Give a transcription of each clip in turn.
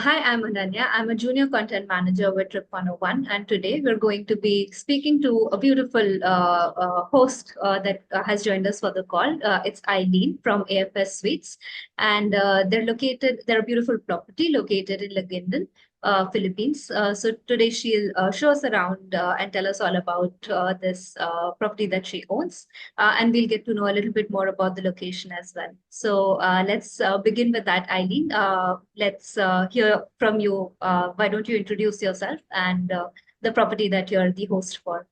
Hi, I'm Ananya. I'm a junior content manager with Trip 101, and today we're going to be speaking to a beautiful host that has joined us for the call. It's Eileen from AFS Suites, and they're a beautiful property located in Laguindingan, Philippines. So today she'll show us around and tell us all about this property that she owns, and we'll get to know a little bit more about the location as well. So let's begin with that, Eileen. Let's hear from you. Why don't you introduce yourself and the property that you're the host for?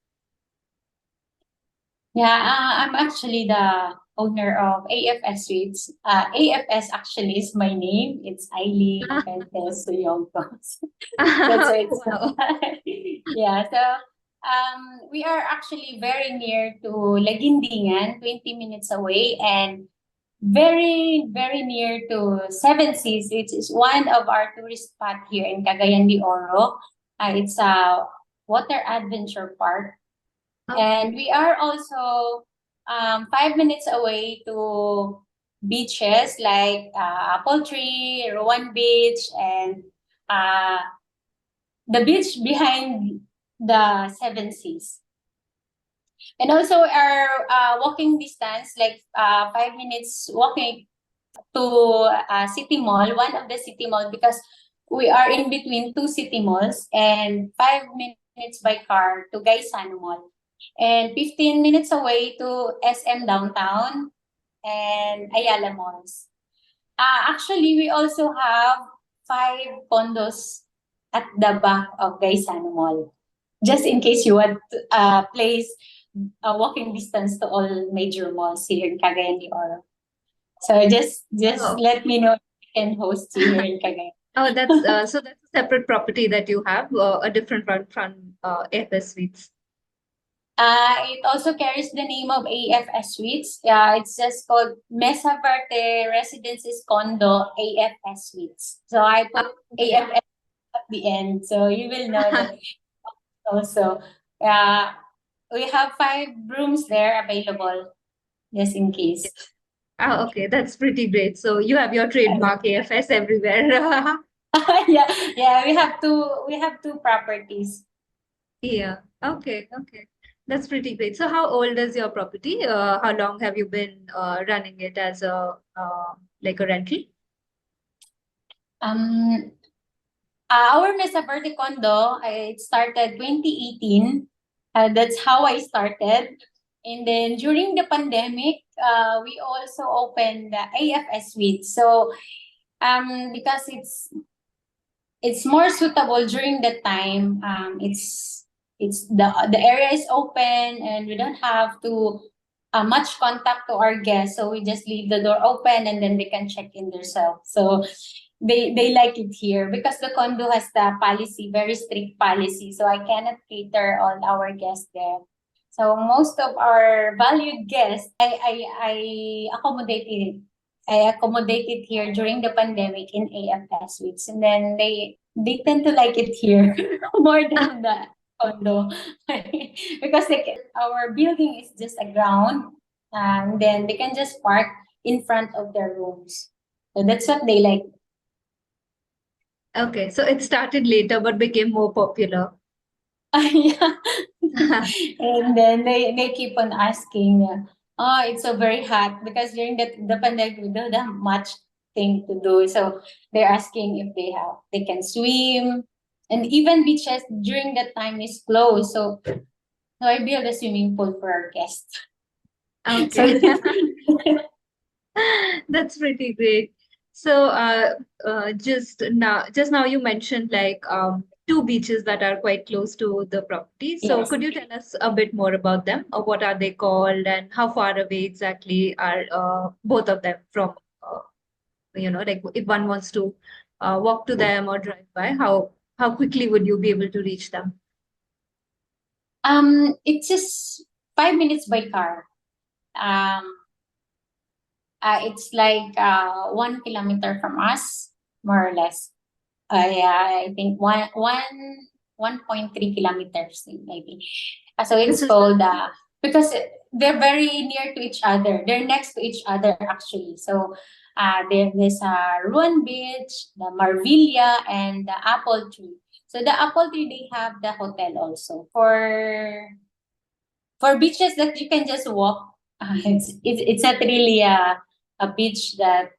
I'm actually the owner of AFS Suites. AFS actually is my name. It's Eileen Fuentes Suyongkos. That's why it's Wow. we are actually very near to Laguindingan, 20 minutes away, and very, very near to Seven Seas, which is one of our tourist spot here in Cagayan de Oro. It's a water adventure park. And we are also 5 minutes away to beaches like Apple Tree, Rowan Beach, and uh, the beach behind the Seven Seas. And also our walking distance, like 5 minutes walking to City Mall, one of the City Mall, because we are in between two City Malls, and 5 minutes by car to Gaisano Mall, and 15 minutes away to SM Downtown and Ayala Malls. Actually, we also have 5 condos at the back of Gaisano Mall, just in case you want a place a walking distance to all major malls here in Cagayan de Oro. So just Oh. let me know if I can host you here in Cagayan. Oh, that's so that's a separate property that you have, a different one from AFS Suites. It also carries the name of AFS Suites. It's just called Mesa Verde Residences Condo AFS Suites. So I put AFS at the end, so you will know that also. We have 5 rooms there available, just in case. Oh, okay, that's pretty great. So you have your trademark AFS everywhere. Yeah, we have two properties. Yeah. Okay. That's pretty great. So how old is your property? How long have you been running it as a like a rental? Um, our Mesa Verde condo, it started 2018. That's how I started. And then during the pandemic, we also opened the AFS Suite. So because it's more suitable during that time. It's the area is open and we don't have to much contact to our guests, so we just leave the door open and then they can check in themselves. So they like it here because the condo has the policy, very strict policy. So I cannot cater all our guests there. So most of our valued guests, I accommodated here during the pandemic in AFS Suites, and then they tend to like it here more than the condo because our building is just a ground, and then they can just park in front of their rooms. So that's what they like. Okay, so it started later but became more popular. Yeah. And then they keep on asking, oh, it's so very hot because during the pandemic we don't have much thing to do. So they're asking if they can swim, and even beaches during that time is closed. So I build a swimming pool for our guests. So Okay. That's pretty great. So, just now you mentioned like two beaches that are quite close to the property. So, yes. could you tell us a bit more about them? What are they called, and how far away exactly are both of them from? Like if one wants to walk to them or drive by, how quickly would you be able to reach them? It's just 5 minutes by car. Um, it's like 1 kilometer from us, more or less. Yeah, I think 1.3 kilometers maybe. So This it's is called because they're very near to each other. They're next to each other actually. So There's Ruan Beach, the Marvilla, and the Apple Tree. So the Apple Tree, they have the hotel also for beaches that you can just walk. It's not really a beach that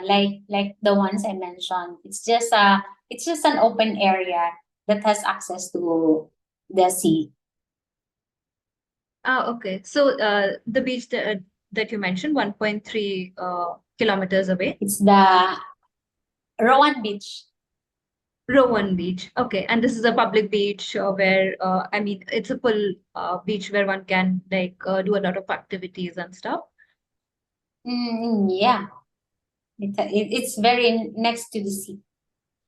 like the ones I mentioned. It's just an open area that has access to the sea. Okay. So the beach that you mentioned, 1.3 kilometers away. It's the Rowan Beach. Rowan Beach. Okay. And this is a public beach where, I mean, it's a full beach where one can like do a lot of activities and stuff. Yeah, it's very next to the sea.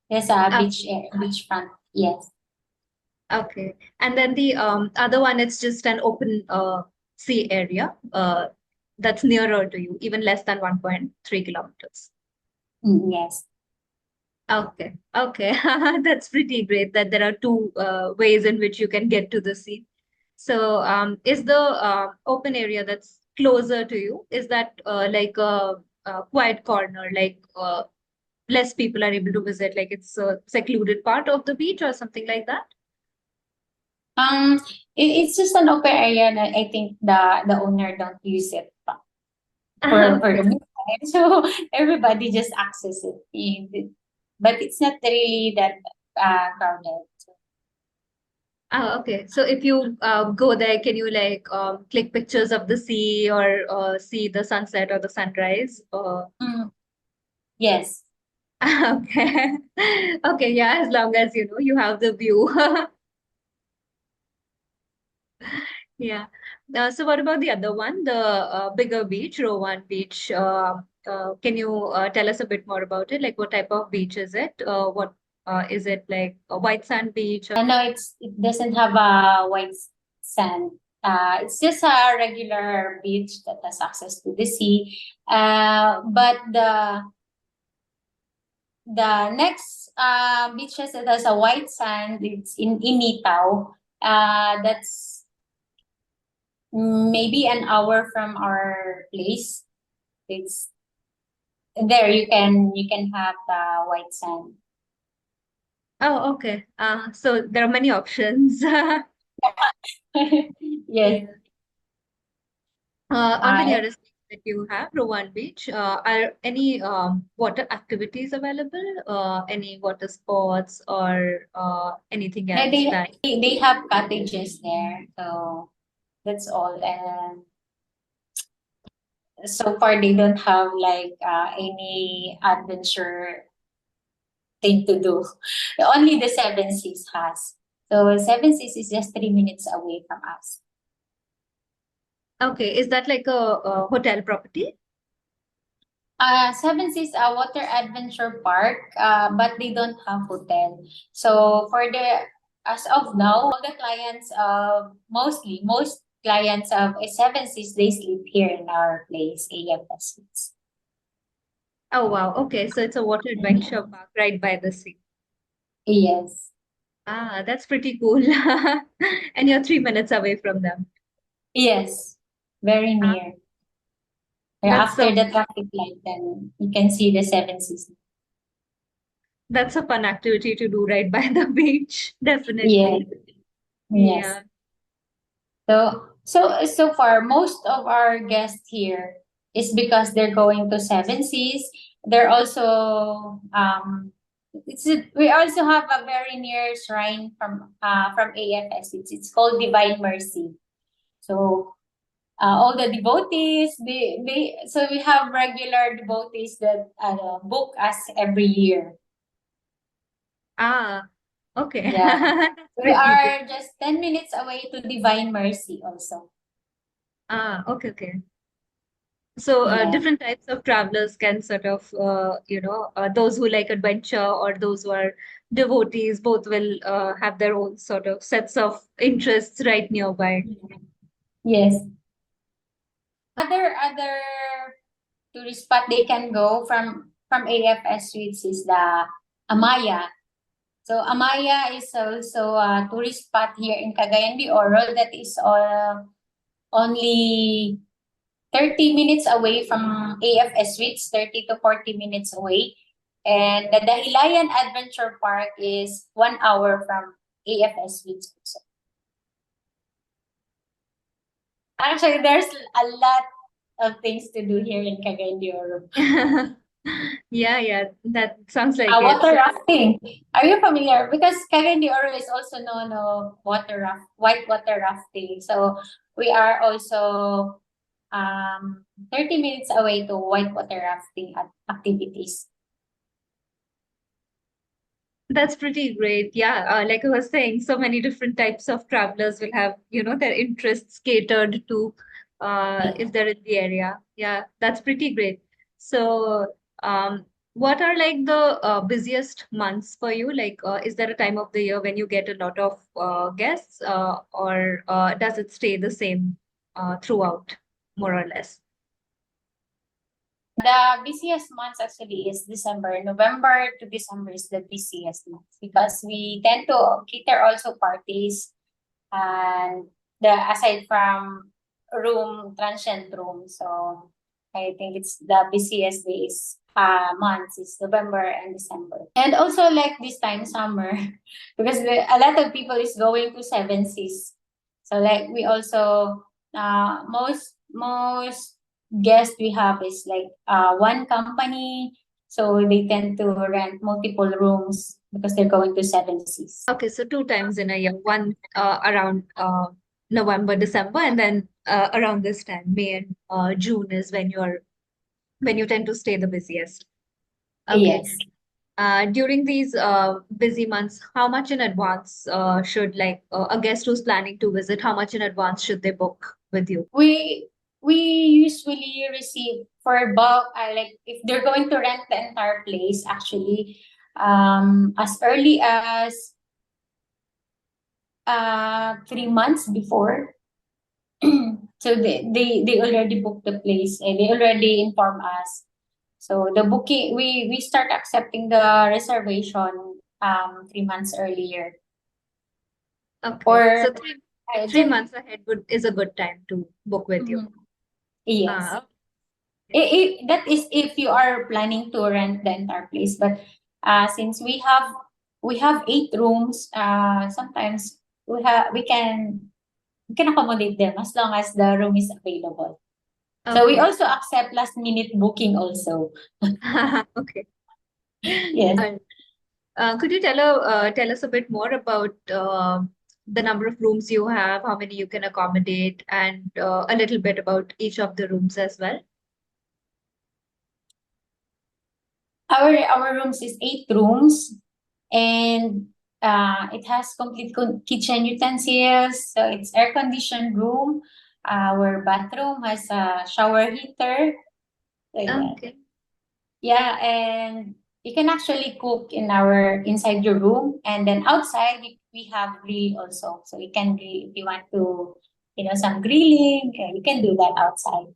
There's a Uh, beachfront. Yes. okay. And then the other one, it's just an open sea area that's nearer to you, even less than 1.3 kilometers. Yes. Okay, okay. That's pretty great that there are two ways in which you can get to the sea. So, is the open area that's closer to you, is that like a quiet corner, like less people are able to visit, like it's a secluded part of the beach or something like that? Um, it's just an open area, and I think the owner don't use it for the Okay. meantime. So everybody just access it. But it's not really that crowded. Okay. So if you go there, can you like click pictures of the sea or see the sunset or the sunrise? Mm, yes. Okay. Okay, yeah, as long as you know you have the view. Yeah. So what about the other one, the bigger beach, Rowan Beach? Can you tell us a bit more about it? Like what type of beach is it? What is it like a white sand beach? No, it doesn't have a white sand. It's just a regular beach that has access to the sea. But the next beaches that has a white sand, it's in Initaw. That's maybe an hour from our place. It's there you can have the white sand. Oh, okay. So there are many options. Yes. Yeah. On the Uh, nearest beach that you have, Rowan Beach, are any water activities available? Any water sports or anything no, else that? they have cottages there, so that's all. And so far, they don't have like any adventure thing to do. Only the Seven Seas has. So Seven Seas is just 3 minutes away from us. Okay, is that like a hotel property? Seven Seas a water adventure park, but they don't have hotel. So for the as of now, all the clients of most clients of Seven Seas, they sleep here in our place, AFS Suites. Oh wow. Okay, so it's a water adventure park right by the sea. Yes. Ah, that's pretty cool. And you're 3 minutes away from them. Yes. Very Ah, near. that's After so the traffic light, then you can see the Seven Seas. that's a fun activity to do right by the beach. Yes. Definitely. Yes. Yeah. So far, most of our guests here is because they're going to Seven Seas. They're also we also have a very near shrine from AFS. It's called Divine Mercy. So all the devotees they so we have regular devotees that book us every year. Ah, okay. Yeah. That's We pretty good. are just 10 minutes away to Divine Mercy also. Ah, okay, okay. So, Yeah. different types of travelers can sort of, those who like adventure or those who are devotees, both will have their own sort of sets of interests right nearby. Yes. Other tourist spot they can go from AFS Suites is the Amaya. So Amaya is also a tourist spot here in Cagayan de Oro that is only 30 minutes away from AFS Suites, 30 to 40 minutes away. And the Dahilayan Adventure Park is 1 hour from AFS Suites also. Actually, there's a lot of things to do here in Cagayan de Oro. Yeah, that sounds like it. Water rafting. Are you familiar? Because Cagayan de Oro is also known of white water rafting. So we are also 30 minutes away to white water rafting activities. That's pretty great. Yeah, like I was saying, so many different types of travelers will have, their interests catered to if they're in the area. Yeah, that's pretty great. So, what are like the busiest months for you? Like, is there a time of the year when you get a lot of guests, or does it stay the same throughout, more or less? The busiest months actually is December. November to December is the busiest months because we tend to cater also parties and aside from transient room. So I think it's the busiest days months is November and December. And also like this time summer because a lot of people is going to Seven Seas. So like we also most guests we have is like one company. So they tend to rent multiple rooms because they're going to Seven Seas. Okay, so two times in a year, one around November, December, and then around this time, May and June is when you tend to stay the busiest. Okay. Yes. During these busy months, how much in advance should like a guest who's planning to visit, how much in advance should they book with you? We usually receive for bulk like if they're going to rent the entire place actually as early as 3 months before. So they already booked the place and they already inform us. So the booking we start accepting the reservation 3 months earlier. Okay, Or so three just months ahead is a good time to book with you. yes. Uh, That is if you are planning to rent the entire place. But since we have 8 rooms, sometimes we can accommodate them as long as the room is available. So we okay. also accept last minute booking also. Okay. Yes. Could you tell us a bit more about the number of rooms you have, how many you can accommodate, and a little bit about each of the rooms as well? Our rooms is 8 rooms, and it has complete kitchen utensils. So it's air conditioned room. Our bathroom has a shower heater. Like that. Okay. Yeah, and you can actually cook inside your room, and then outside we have grill also. So you can grill if you want to, some grilling. You can do that outside.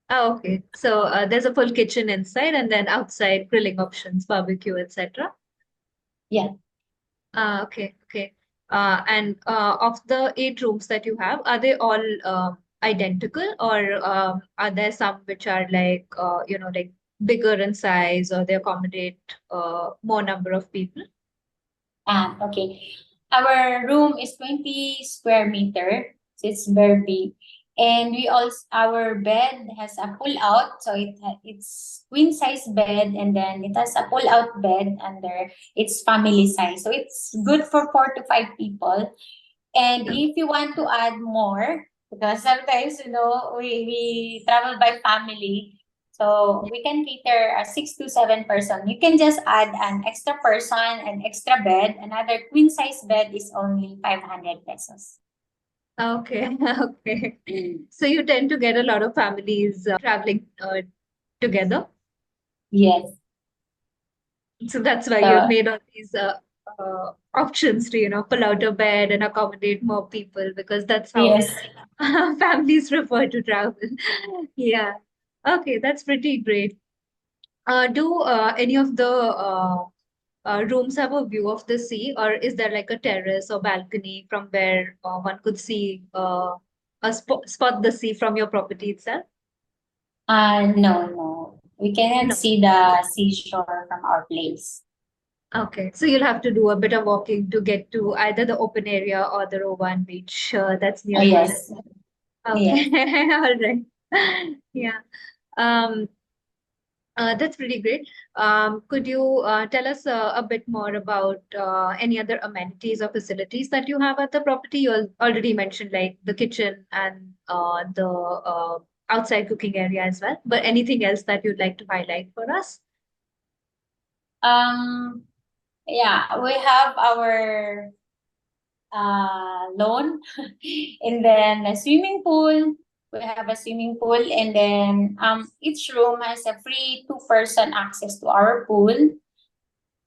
Oh, okay. So there's a full kitchen inside, and then outside grilling options, barbecue, etc. Yeah. Okay. And of the 8 rooms that you have, are they all identical, or are there some which are like like bigger in size, or they accommodate more number of people? Okay. Our room is 20 square meter, so it's very big. And our bed has a pull out, so it's queen size bed, and then it has a pull out bed under. It's family size, so it's good for 4 to 5 people. And if you want to add more, because sometimes we travel by family, so we can cater a 6 to 7 person. You can just add an extra person, an extra bed. Another queen size bed is only 500 pesos. Okay, okay. So you tend to get a lot of families traveling together. Yes. So that's why you've So made all these options to, pull out a bed and accommodate more people, because that's how yes. families prefer to travel. Yeah. Okay, that's pretty great. Do any of the rooms have a view of the sea, or is there like a terrace or balcony from where one could see spot the sea from your property itself? No, no. We cannot No. see the seashore from our place. Okay, so you'll have to do a bit of walking to get to either the open area or the Rowan Beach that's nearby. Yes, Okay, yes. all right. Yeah. Um, that's pretty great. Could you tell us a bit more about any other amenities or facilities that you have at the property? Already mentioned like the kitchen and the outside cooking area as well, but anything else that you'd like to highlight for us? Um, yeah, we have our lawn, and then a swimming pool. We have a swimming pool, and then each room has a free two-person access to our pool,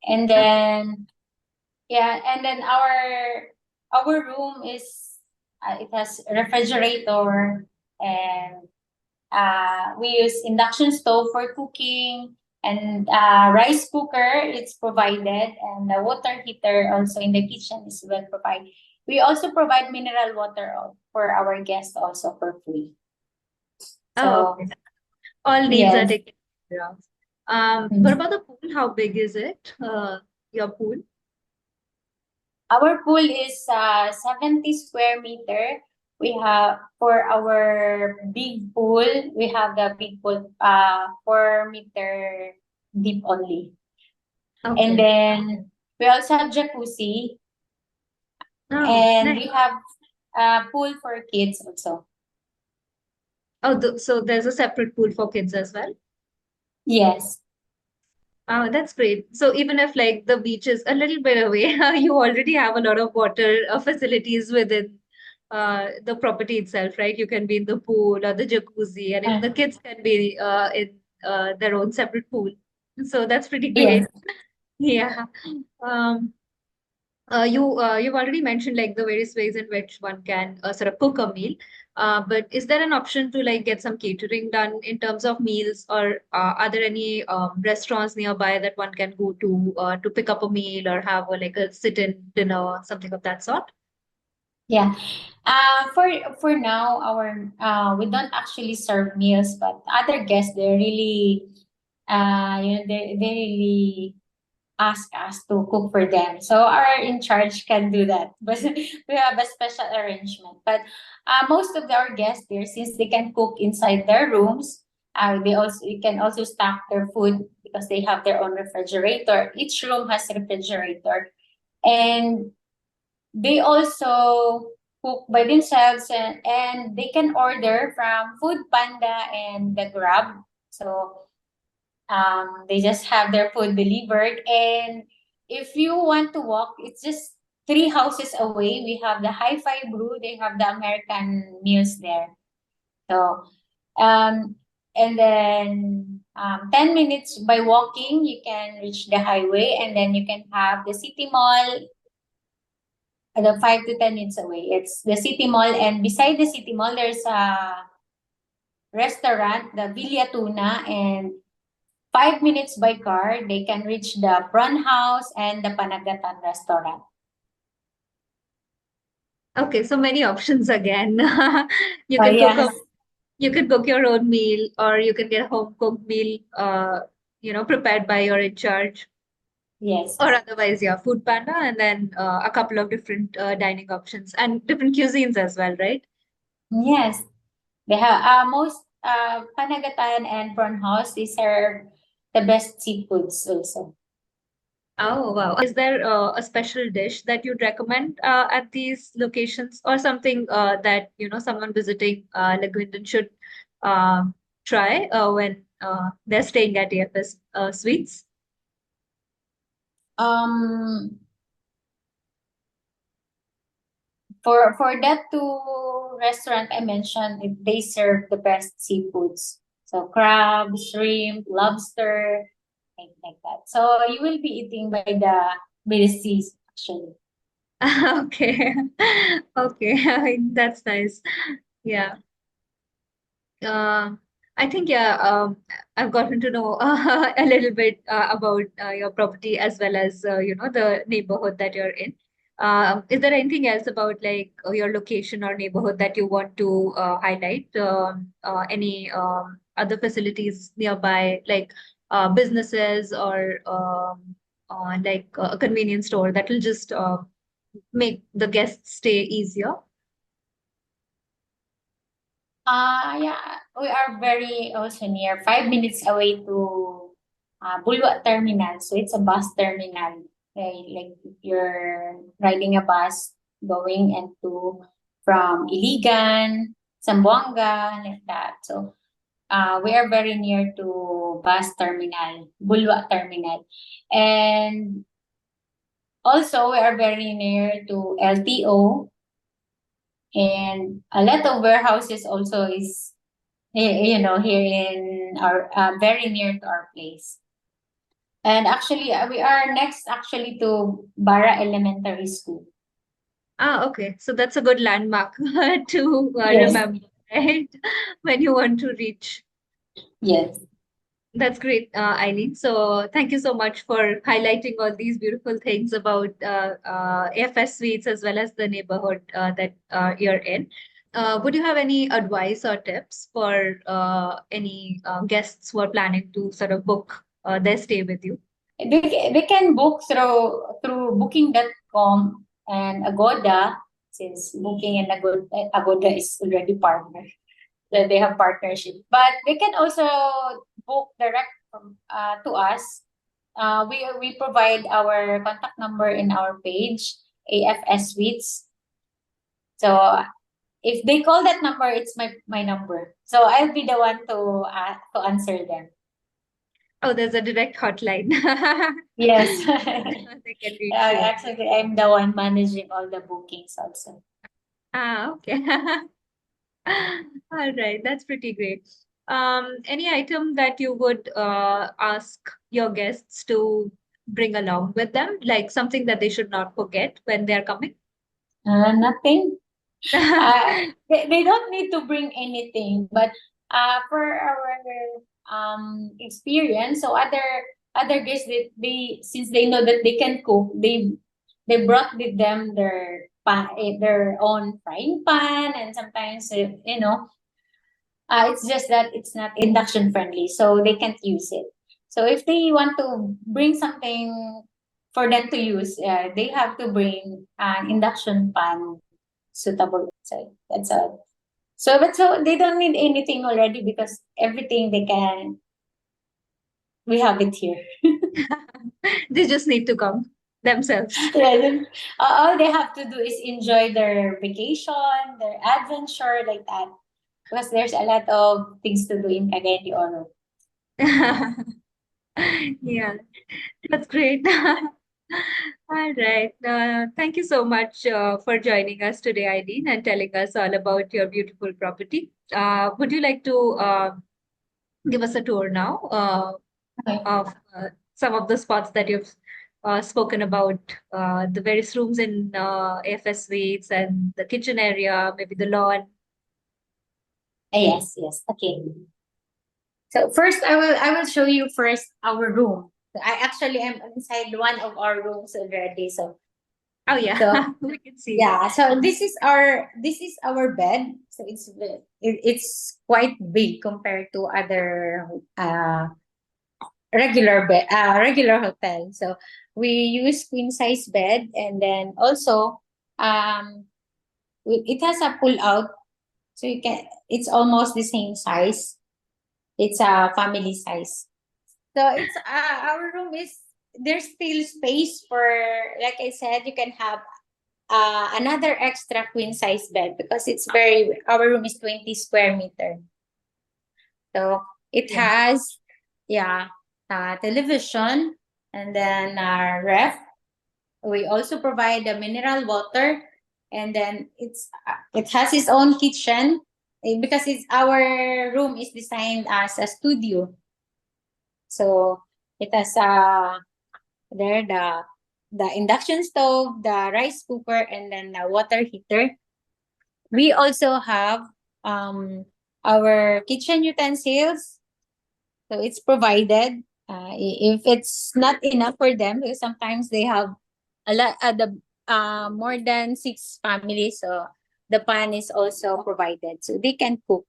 and then yeah, and then our room is it has a refrigerator, and we use induction stove for cooking, and rice cooker it's provided, and the water heater also in the kitchen is well provided. We also provide mineral water for our guests also for free. Oh, So okay. All needs are yes. taken care of. What Mm. about the pool? How big is it? Your pool? Our pool is 70 square meter. We have for our big pool, we have the big pool 4 meter deep only. And Okay. then we also have jacuzzi, Oh, and nice. we have a pool for kids also. Oh, so there's a separate pool for kids as well? Yes. Oh, that's great. So even if like the beach is a little bit away, you already have a lot of water facilities within the property itself, right? You can be in the pool or the jacuzzi, and even Uh, the kids can be in their own separate pool. So that's pretty yes. great. Yeah. Um, you've already mentioned like the various ways in which one can sort of cook a meal. But is there an option to like get some catering done in terms of meals, or are there any restaurants nearby that one can go to pick up a meal or have like a sit-in dinner, something of that sort? Yeah. For now, our we don't actually serve meals, but other guests they really they really ask us to cook for them. So our in charge can do that. But we have a special arrangement. But most of our guests there, since they can cook inside their rooms, they also you can also stock their food because they have their own refrigerator. Each room has a refrigerator, and they also cook by themselves, and they can order from Food Panda and the Grab. So they just have their food delivered. And if you want to walk, it's just 3 houses away. We have the Hi-Fi Brew. They have the American meals there. So, um, and then 10 minutes by walking, you can reach the highway, and then you can have the city mall, the 5 to 10 minutes away. It's the city mall, and beside the city mall, there's a restaurant, the Villa Tuna, and 5 minutes by car, they can reach the Prawn House and the Panagatan restaurant. Okay, so many options again. You Oh, can cook yes. a you can cook your own meal, or you can get a home cooked meal, prepared by your in charge. Yes. Or otherwise, yeah, Food Panda, and then a couple of different dining options and different cuisines as well, right? Yes. They have most Panagatan and Prawn House, they serve the best seafoods also. Oh, wow. Is there a special dish that you'd recommend at these locations, or something that, someone visiting Laguindingan should uh, try when they're staying at AFS Suites? Um, for that two restaurant I mentioned, they serve the best seafoods. So crab, shrimp, lobster, things like that. So you will be eating by the seas actually. Okay. Okay. That's nice. Yeah. Uh, I think, yeah, I've gotten to know a little bit about your property as well as, the neighborhood that you're in. Is there anything else about like your location or neighborhood that you want to highlight? Any other facilities nearby, like businesses or like a convenience store that will just make the guest stay easier? Yeah, we are very also near, 5 minutes away to Bulwa Terminal. So it's a bus terminal. Like if you're riding a bus going into from Iligan, Zamboanga, like that. So we are very near to bus terminal, Bulwa Terminal. And also we are very near to LTO, and a lot of warehouses also is here in our very near to our place. And actually, we are next actually to Barra Elementary School. Ah, okay. So that's a good landmark to Yes. remember, right? When you want to reach. Yes. That's great, Eileen. So thank you so much for highlighting all these beautiful things about AFS Suites as well as the neighborhood that you're in. Would you have any advice or tips for any guests who are planning to sort of book their stay with you? They can book through booking.com and Agoda, since Booking and Agoda is already partner. That they have partnership. But they can also book direct to us. We provide our contact number in our page, AFS Suites. So if they call that number, it's my number. So I'll be the one to answer them. Oh, there's a direct hotline. Yes. They can reach you. Actually, I'm the one managing all the bookings also. Ah, okay. All right, that's pretty great. Any item that you would ask your guests to bring along with them, like something that they should not forget when they're coming? Nothing. They don't need to bring anything, but for our experience, so other guests, they since they know that they can cook, they brought with them their own frying pan, and sometimes it's just that it's not induction friendly, so they can't use it. So if they want to bring something for them to use, they have to bring an induction pan suitable. So that's all. So they don't need anything already, because everything we have it here. They just need to come themselves. Yeah, then, all they have to do is enjoy their vacation, their adventure, like that. Because there's a lot of things to do in Cagayan de Oro. Yeah, that's great. All right. Thank you so much for joining us today, Eileen, and telling us all about your beautiful property. Would you like to give us a tour now Okay. of some of the spots that you've spoken about, the various rooms in AFS Suites and the kitchen area, maybe the lawn? Yes, yes. Okay. So first, I will show you first our room. I actually am inside one of our rooms already. So Oh, yeah, so we can see. yeah. So this is our bed. So it's quite big compared to other regular hotel. So we use queen size bed, and then also um it has a pull out, so it's almost the same size. It's a family size. So it's our room is there's still space for, like I said, you can have another extra queen size bed, because our room is 20 square meter. So it Yeah. has, yeah, television, and then ref. We also provide a mineral water, and then it has its own kitchen, because it's our room is designed as a studio. So it has there the induction stove, the rice cooker, and then the water heater. We also have our kitchen utensils, so it's provided. If it's not enough for them, because sometimes they have a lot. more than 6 families, so the pan is also provided, so they can cook.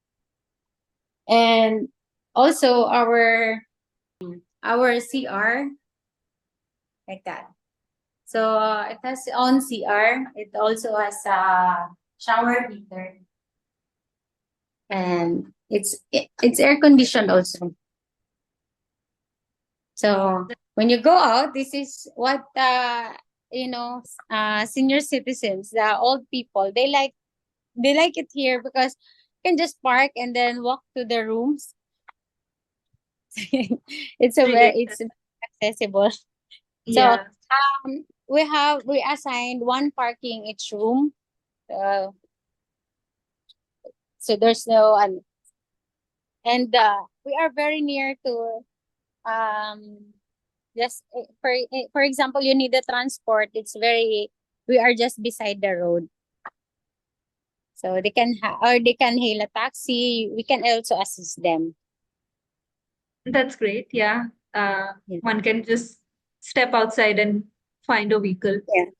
And also our CR, like that. So it has on CR. It also has a shower heater, and it's air conditioned also. So when you go out, this is what senior citizens, the old people, they like it here because you can just park and then walk to the rooms. Really, It's accessible. So yeah, we assigned one parking each room. Uh, so there's no and we are very near to um just for example, you need a transport. We are just beside the road, so or they can hail a taxi. We can also assist them. that's great. Yeah, Yeah. one can just step outside and find a vehicle. Yeah.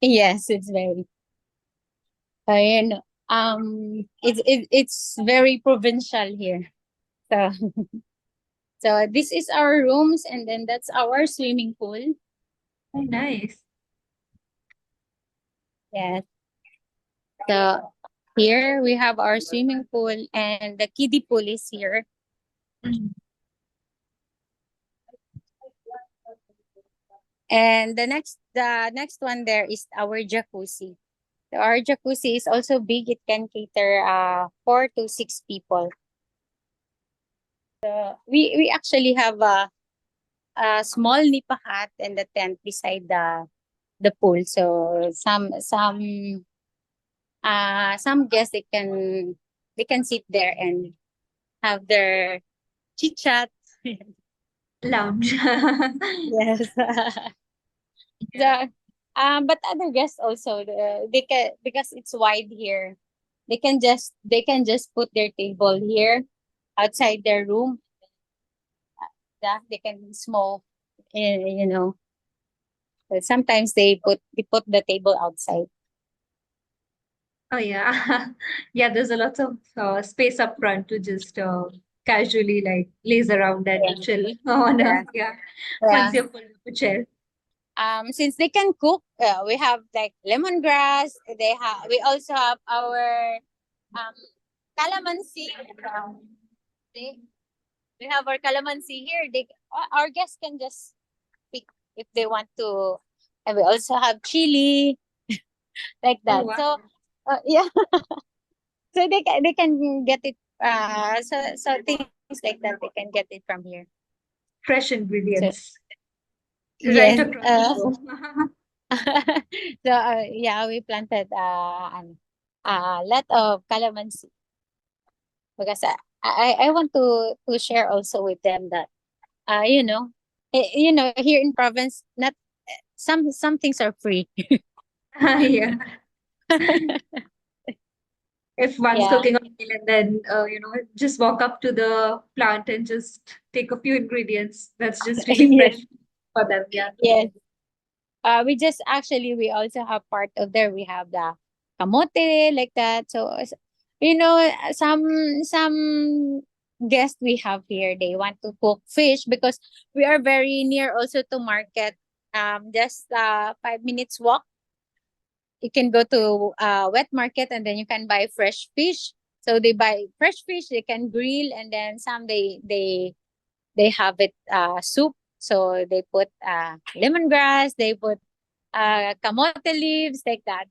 Yes, it's very and it's very provincial here. So so this is our rooms, and then that's our swimming pool. Oh, nice. Yes. So here we have our swimming pool, and the kiddie pool is here. Mhm. And the next one there is our jacuzzi. So our jacuzzi is also big. It can cater 4 to 6 people. We actually have a small nipa hut and the tent beside the pool. So some guests, they can sit there and have their chit chat. Lounge. Yes. Yeah. the but other guests also, they can, because it's wide here. They can just put their table here outside their room. That they can smoke. You know, sometimes they put the table outside. Oh yeah, yeah. There's a lot of space up front to just casually like laze around and Yeah. chill on Yeah. a yeah. Yeah. Once you're pulled up a chair. Since they can cook, we have like lemongrass. We also have our um calamansi. They, we have our calamansi here. Our guests can just pick if they want to, and we also have chili, like Oh that. wow, So yeah, so they can get it. So things like that, they can get it from here. fresh So ingredients right yes. across the room. So yeah, we planted a lot of calamansi, because I want to share also with them that you know, here in province, not some things are free. Yeah, if one's Yeah. cooking a meal and then just walk up to the plant and just take a few ingredients. That's just really Yes. fresh for them. Yeah. Yes. We also have part of there. We have the kamote, like that. So some guests we have here, they want to cook fish, because we are very near also to market. Just 5 minutes walk. You can go to wet market, and then you can buy fresh fish. So they buy fresh fish. They can grill, and then some they have it soup. So they put lemongrass. They put kamote leaves, like that.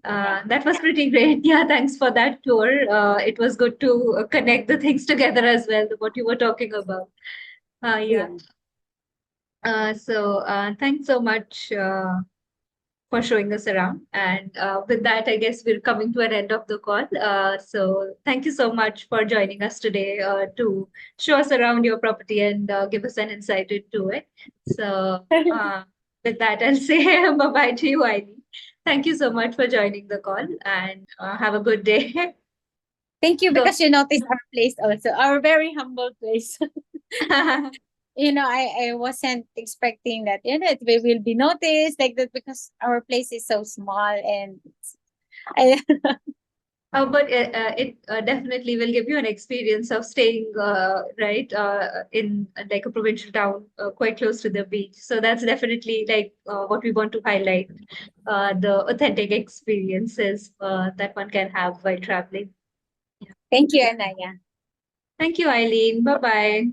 That was pretty great. Yeah, thanks for that tour. It was good to connect the things together as well, what you were talking about. Yeah. Yeah. Thanks so much for showing us around. And with that, I guess we're coming to an end of the call. So thank you so much for joining us today to show us around your property and give us an insight into it. So with that, I'll say bye-bye to you, Eileen. Thank you so much for joining the call and have a good day. Thank you, Go. because you noticed our place also, our very humble place. I wasn't expecting that, we will be noticed like that because our place is so small and I, But it definitely will give you an experience of staying right in like a provincial town quite close to the beach. So that's definitely like what we want to highlight, the authentic experiences that one can have while traveling. thank you, Anaya. Thank you, Eileen. Bye bye.